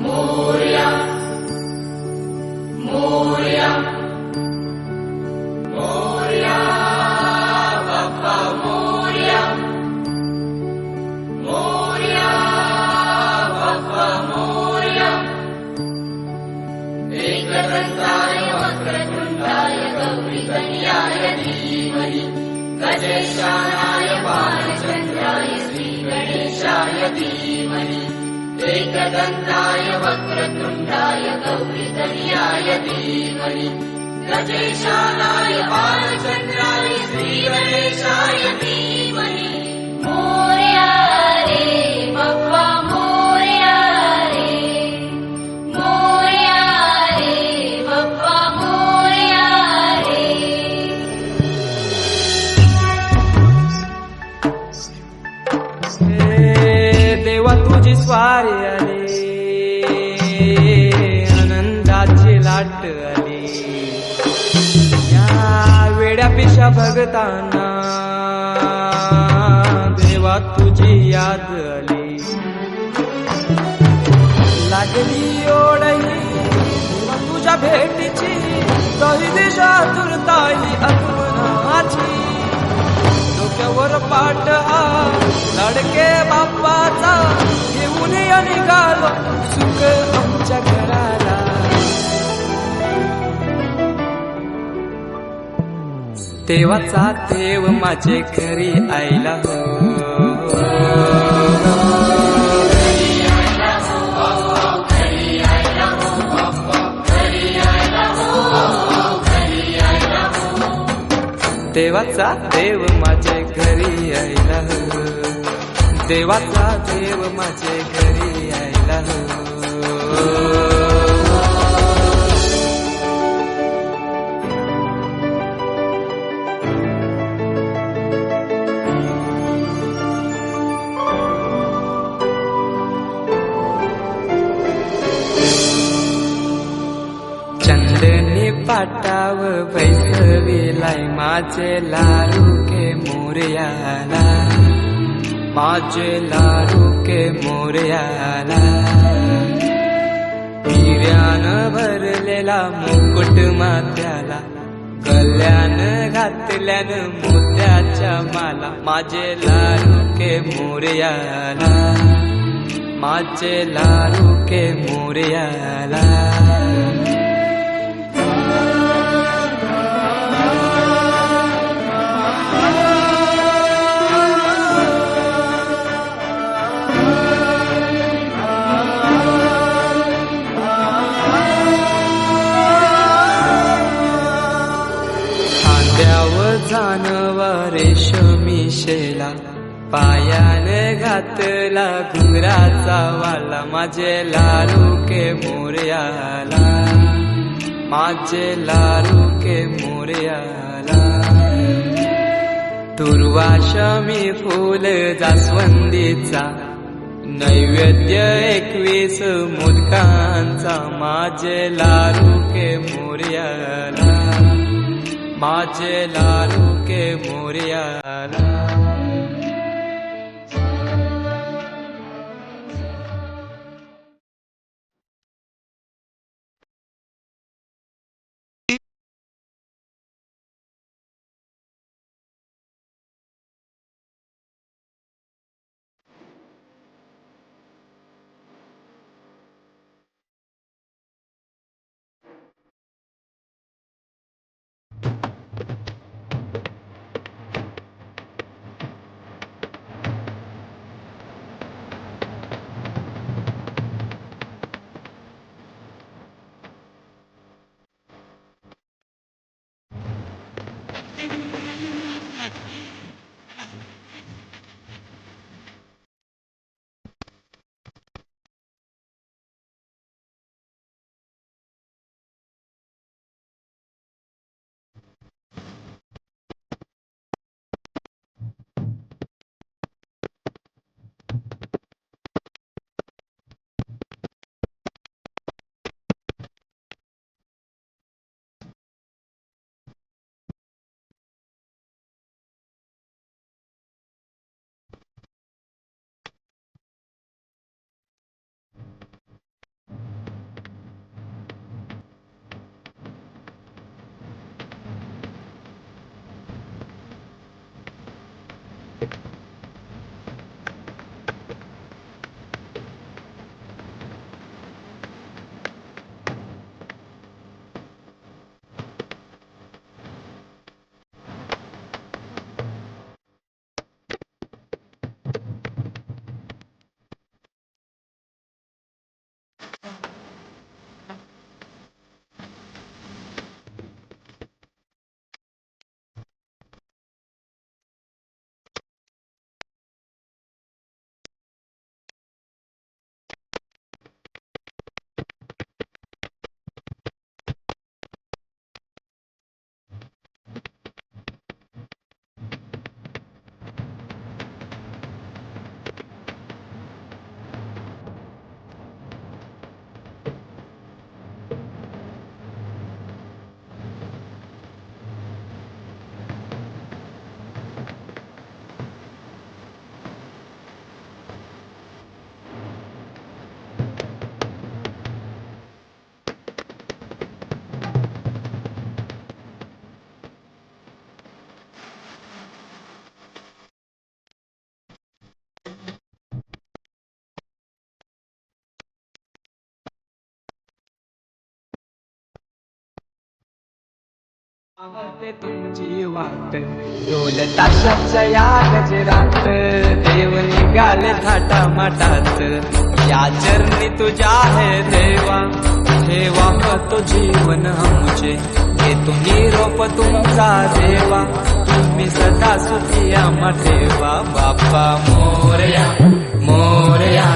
मोरया मोरया मोरया बाप्पा मोरया मोरया बाप्पा मोरया एकदंताय वक्रतुंडाय गौरीकन्याय धीमहि गजेशानाय बालचन्द्राय श्रीगणेशाय धीमहि एकदन्ताय वक्रतुण्डाय गौरीकन्याय धीमहि गजेशानाय बालचन्द्राय श्रीगणेशाय धीमहि मोरया रे बाप्पा मोरया रे मोरया रे बाप्पा मोरया रे देवा तुझी स्वारी आली आनंदाची लाट आली या वेड्या पिशा भगतांना देवा तुझी याद आली लागली ओढही देवा तुझ्या भेटीची तरी दिशा तुरताही आठवणाची डोक्यावर पाट हा लाडके बाप्पाचा घेऊन निघालो सुख आमच्या घराला देवाचा देव माझे घरी आयला हो देवाचा देव माझे घरी आयला हो देवाचा देव माझे घरी आयला हो चंदनी पाटाव बैसविलाय माझे लाडूके मोरयाला माझे लाडूके मोरयाला हिऱ्यानं भरलेला मुकुट माथ्याला गल्यान घातल्यानं मोत्याच्या माला माझे लाडूके मोरयाला माझे लाडूके मोरयाला जानवा रेशमी शेला पायाने घातला घुंगराचा वाला माझे लाडूके मोरयाला माझे लाडूके मोरयाला दुर्वाशमी फूल जास्वंदीचा नैवेद्य 21 मोदकांचा माझे लाडूके मोरयाला माझे लाडूके मोरयाला पाहते तुमची वाट ढोल ताशाच्या या गजरात देव निघाले थाटा माटात या चरणी तुझ्या है देवा ठेवा तो जीवन आमचे घेतो निरोप तुमचा देवा तुम्ही सदा सुखी आम्हा ठेवा बाप्पा मोरया मोरया